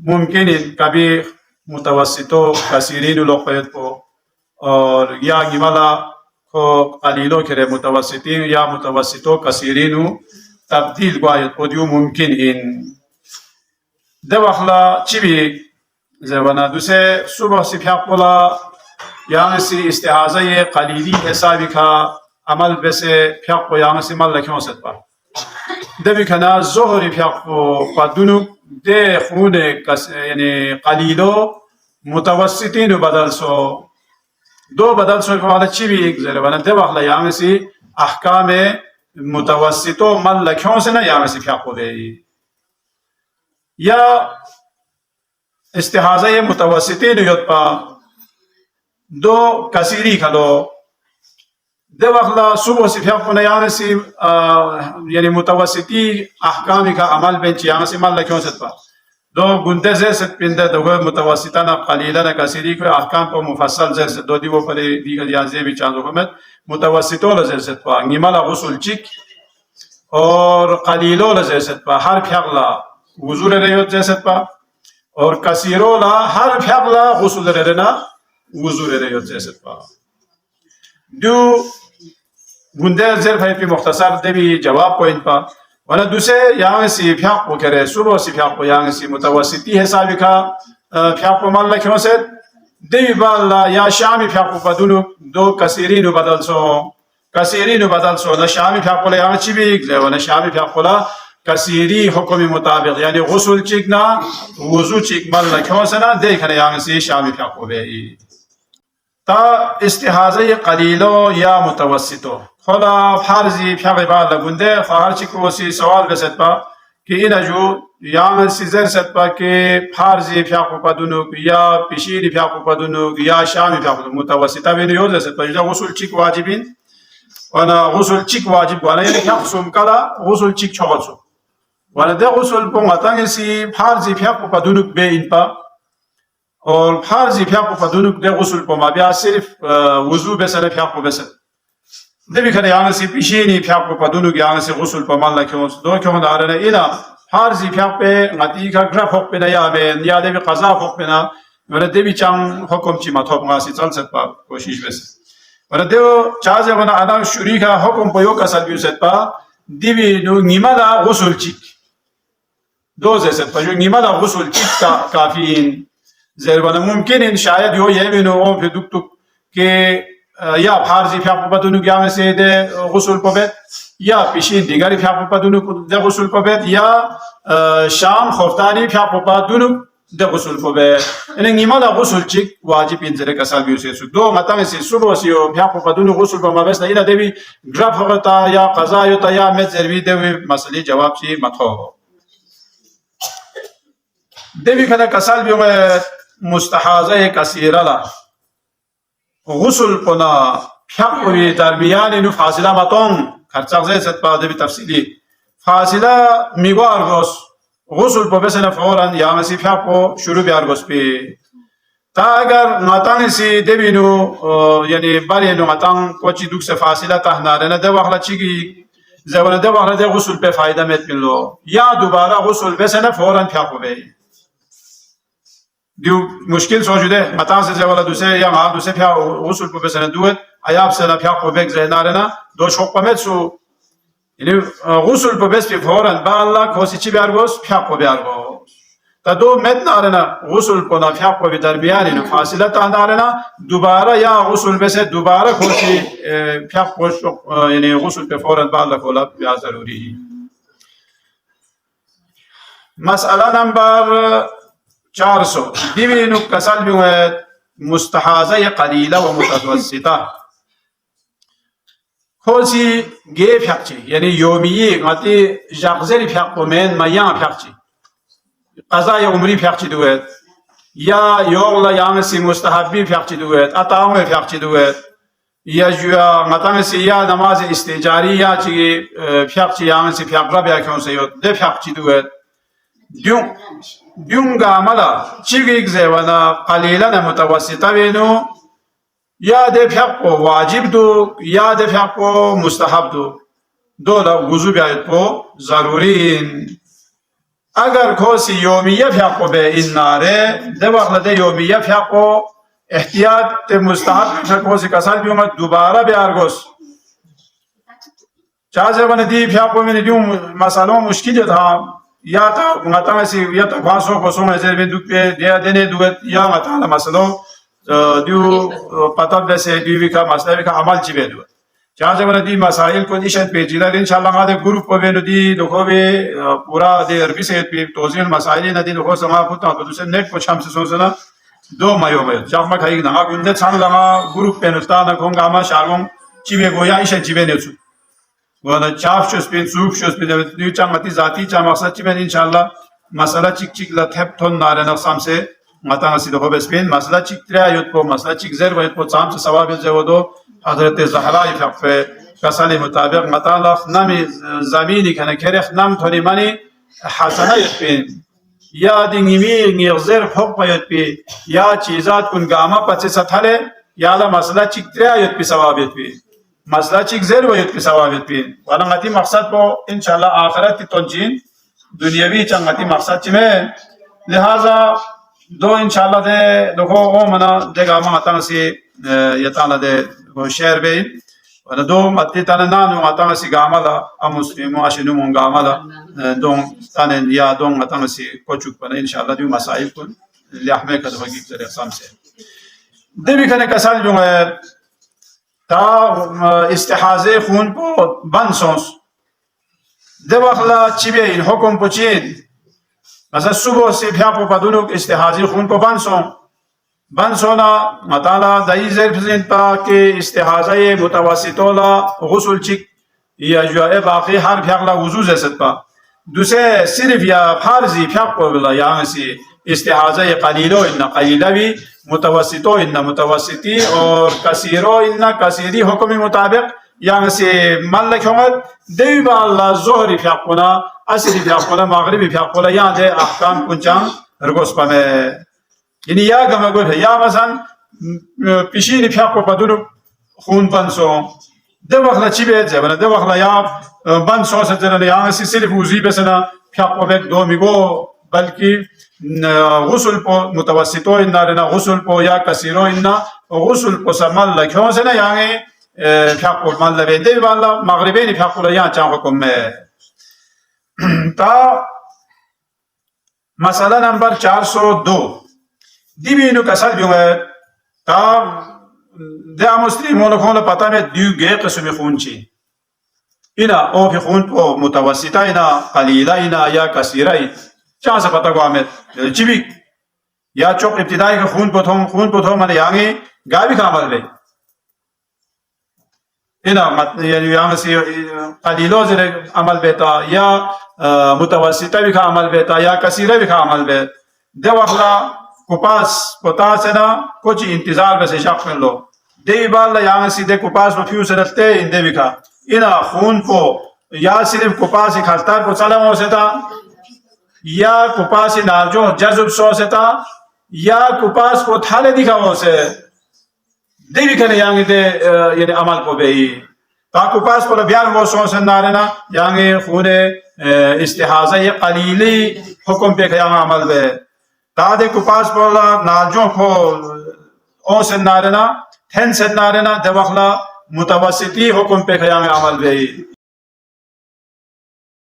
ممكن कभी मुतवस्सितो कसीरीन लोग को और या गिमला को कलीलो करे मुतवस्सितीन या मुतवस्सितो कसीरीन तब्दील वायद पदियो मुमकिन इन दवाखला चिबी ज़बाना दूसरे सुबह सिफिया कोला यहाँ से इस्तेहाज़ा ये कलीली हिसाबी का अमल बसे फिया को यहाँ से मल लक्ष्यों से पा दबी खना ज़ोहरी फिया को पदुनु दे खूने कस यानी कलीलो मुतवस्सितीन बदल सो दो बदल सो वाला चिबी एक ज़बाना दवाखला यहाँ से अहकाम मुतवस्सितो मल लक्ष्यों से ना यहाँ से फिया को दे या इस्तेहाज़ा ये मुतवस्सितीन युद्धा दो कसीरी खलो दवाखला सुबह से फिया को ना यहाँ से यानी मुतवस्सिती अहकाम का अमल बेंच यहाँ से मल लक्ष्यों से पा दो गुंडे से पिंडे दो मुतवस्सिता ना कलीला ना कसीरी को अहकाम को मुफस्सल से दो दिवों पर दिखा दिया जे भी चांदो को में मुतवस्सितों लज़े से पा निमाला गुस्ल चिक और कलीलो लज़े से पा हर फियागला वुज़ूर रेयोत जैसे पा और कसीरो ला हर फियागला गुस्ल रेना वुज़ूर रेयोत जैसे पा दो गुंडे ज़ेर भाई पे मुख्तसर देवी जवाब पॉइंट पा वाला दूसरे यहाँ से फियाग को करे सुबह से फियाग को यहाँ से मुतवस्सिती हिसाबी का फियाग को मल लक्ष्यों से देवी बाला या शामी फियाग को पदुनु दो कसीरी नु बदल सो ना शामी फियाग को ले यहाँ चिबी ज़बाना शामी फियाग को ला कसीरी हुक्म मुताबिक यानी गुस्ल चिक ना वुज़ू चिक मल लक्ष्यों से ना देखने यहाँ से शामी फियाग को बे ता इस्तेहाज़ा ये कलीलो या मुतवस्सितो खोला फारजी फियाग बाला गुंडे फार चिको सी सवाल बेसत पा कि इन जो यहाँ सीजर सत पा के फारजी फियाग को पदुनु या पिशीरी फियाग को पदुनु या शामी फियाग को मुतवस्सिता भी नहीं हो जैसे तो ये गुस्ल चिक वाजिबिन वाना गुस्ल चिक वाजिब वाना ये क्या सुम कला गुस्ल चिक छोड़ो वाना दे गुस्ल पोंगातांगे सी फारजी फियाग को पदुनु बे इन पा और फारजी फियाग को पदुनु दे गुस्ल पोंगा बिया सिर्फ वुज़ू बेसने फियाग को बेसन देवी खने यहाँ से पिशीनी फियाग को पदुनु यहाँ से गुस्ल पोंगा लक्ष्यों दो क्यों ना रहे इना फारजी फियाग पे गति का ग्राफ होक पे ना या देवी कज़ा होक पे ना वाना देवी चांग हुक्म ची माथों में से चल सकता कोशिश बेस वाना देव चाहे वाना आना शुरी का हुक्म पयो का सल्बियो सकता देवी नो निमाला गुस्ल चिक दो जैसे पर जो निमाला गुस्ल चिक का काफी ज़बाना मुमकिन इन शायद यो ये भी नो फिर दुख दुख के या फारजी फियाग को पदुनु यहाँ से दे गुस्ल पबेत या पिशीन दिगारी फियाग को पदुनु दे गुस्ल पबेत या शाम खफ्तानी फियाग को पदुनु दे गुस्ल पबेत इन्हें निमाला गुस्ल चिक वाजिब इन ज़रे का साबियो से दो मतंग से सुबह से यो फियाग को पदुनु गुस्ल पमा बेस ना देवी ग्राफ होता या कज़ा होता या में ज़रूरी देवी मसले जवाब ची मत हो देवी खना कसाल भी मुस्तहाज़ा कसीरा ला गुस्ल पना फियाग को भी दरमियान नु फासिला मतों खर्चा से सत्पा देवी तफसीली फासिला मिवार गोस गुस्ल पे बेसना फौरन यहाँ से फियाग को शुरू बियार गोस पे ता अगर नातांग से देवी नु यानी बारे नु नातांग कोची दुख से फासिला तहना रहना दवाखला चिकी ज़बाना दवाखला दे गुस्ल पे फायदा में मिलो या दोबारा गुस्ल बेसना फौरन फियाग को बे दो मुश्किल सोच दे मतां से वाला दूसरे या वहाँ दूसरे फियाग गुस्ल पे बेसना दुएत आयाब से ना फियाग को बेग ज़हना रहना दो शौक पमेट सो यानी गुस्ल पे बेस पे फौरन बाला कोसी ची बियार गोस फियाग को बियार गोस ता दो मेट ना रहना गुस्ल पे ना फियाग को भी दरमियान इन फासिला ताना रहना दोबारा या गुस्ल पे से दोबारा कोसी फियाग को यानी गुस्ल पे फौरन बाला कोला बिया ज़रूरी है मसला नंबर 400 दिवी नु कसल भी है मुस्तहाज़ा या कलीला व मुतवस्सिता खोसी गे फियागची यानी योमिये गति जागज़री फियाग को मेन मयां फियागची कज़ा या उम्री फियागची दुएत या योगला यहाँ से मुस्तहबी फियागची दुएत अताओं फियागची दुएत या जुआ मतंग से या नमाज इस्तिजारी या ची फियागची यहाँ से फियाग रब या क्यों से यो दे फियागची दुएत द्यूंगा मला चिगिक ज़बाना कलीला न मुतवस्सिता वेनो या दे फियाग को वाजिब दो या दे फियाग को मुस्तहब दो لا وضوء بيعت بو ضروري اگر کوسی یومیه فیاقو به این ناره ده وقت ده یومیه فیاقو احتیاط مستحب میشه کوسی کسال بیومد دوباره بیارگوس چازه بنا دی فیاقو من دیو مسئله مشکلی تا یا تا مطمئن سی یا تا پاسو پاسو مزر به دوک به دیا دنه دوت یا مطمئن مسئله دیو پتا بسه دیوی کا مسئله کا عمل چی بدو چازه بنا دی مسائل کو نشان پیچیده انشاءالله ما ده گروپ کو بینو دی لوگو به پورا ده عربی سے توضیح مسائل ندی لوگو سما پوتا تو دوسرے نیٹ کو شام سے سوچنا دو مایو مایو جامع کھائی نا گنده چان لما گروپ پینستا نا گونگا ما شارون چی به گویا ایشان چی به نیچو وانا چاف شوس بین سوق شوس بین نیو چامتی ذاتی چام مقصد چی به انشاءالله مسئله چیک چیک لطف تون ناره نقصام سے ماتا نسی لوگو بس بین مسئله چیک تریا یوت کو مسئله چیک زر ویت کو چام سے ثواب زودو حضرت زهرا فقه کسانی مطابق مطالق نمی زمینی کنه کرخ نم تونی منی حسنه یت بین یا دینگی نیغزر حق یت بی یا چیزات کن گاما پچه ستھله یا لا مسئله چیک تریا یت بی ثواب یت بی مسئله چیک زر و یت بی ثواب یت بی وانا غتی مقصد کو انشاءالله آخرت تنجین دنیاوی چنگتی مقصد چمه لہذا دو انشاءالله ده دو او منا ده گاما مطانسی یتانا ده شعر بین و دو متی تن نانو مطانه سی گاملا امسلمو اشنو مون گاملا دون تن یا دون مطانه سی کوچوک پر انشاءالله دیو مسائل کن لحمه کد وگی در اقسام سے دیوی کنے کسال جو تا استحاضه خون کو بند سونس دو اخلا چی بیا این حکم پچین مثلا صبح سے پھیاپو پدونو استحاضه خون کو بند سون بند سونا مطالعه دایی ظرف زنتا که استحاضه متوسطولا غسل چک یا جوائے باقی هر فیقلا وضو زیست با دوسرے صرف یا فرضی فیق کو بلا یعنی سی استحاضه قلیلو اننا قلیلہ بھی متوسطو اننا متوسطی اور کثیرو اننا کثیری حکم مطابق یعنی سی ملک حمد دیو با اللہ ظہری فیق کنا اصری فیق کنا مغربی فیق کنا یعنی دے احکام کنچان رگوس پا میں یعنی یا گما گفت یا مثلا پیشین فیاقو پدونو خون بنسو دو وقت چی بیت زبانه دو وقت یا بنسو سجنه یا سی صرف وزی بسنا فیاقو بیت دو میگو بلکه غسل پو متوسطو این نارنا غسل پو یا کثیرو این غسل پو سمال لکھوں سے نا یعنی فیاقو مال لبیده والا مغربین فیاقو یا چان حکم میں تا مسئلہ نمبر 402 دیوینو کسال بیومه تا ده مسلمون خون پتا میں دیو گه قسم خون چی اینا او فی خون پو متوسطه اینا قلیله اینا یا کثیره ای چان سے پتا گو آمد چی بی یا چوک ابتدائی که خون پو تھو من یعنی گاوی کا عمل بی اینا یعنی سی قلیلو زر عمل بیتا یا متوسطه بھی کا عمل بیتا یا کثیره بھی کا عمل بیت ده وقلا کپاس پتاس ہے نا کچھ انتظار بس شاق کر لو دی بالا یہاں سیدھے کپاس کو فیو سے رکھتے اندے بھی کھا اینا خون کو یا صرف کپاس کھلتار کو سلام ہو ستا یا کپاس نارجو جذب سو ستا یا کپاس کو تھالے دکھا ہو سے دی بھی کھنے یہاں دے یعنی عمل کو بے تا کپاس کو بیان وہ سو سے نارنا یہاں خون استحاضہ قلیلی حکم پہ یہاں عمل بے تادے کپاس بولا ناجوں کو او سے نارنا تھن سے نارنا دوخلا متوسطی حکم پہ خیام عمل بے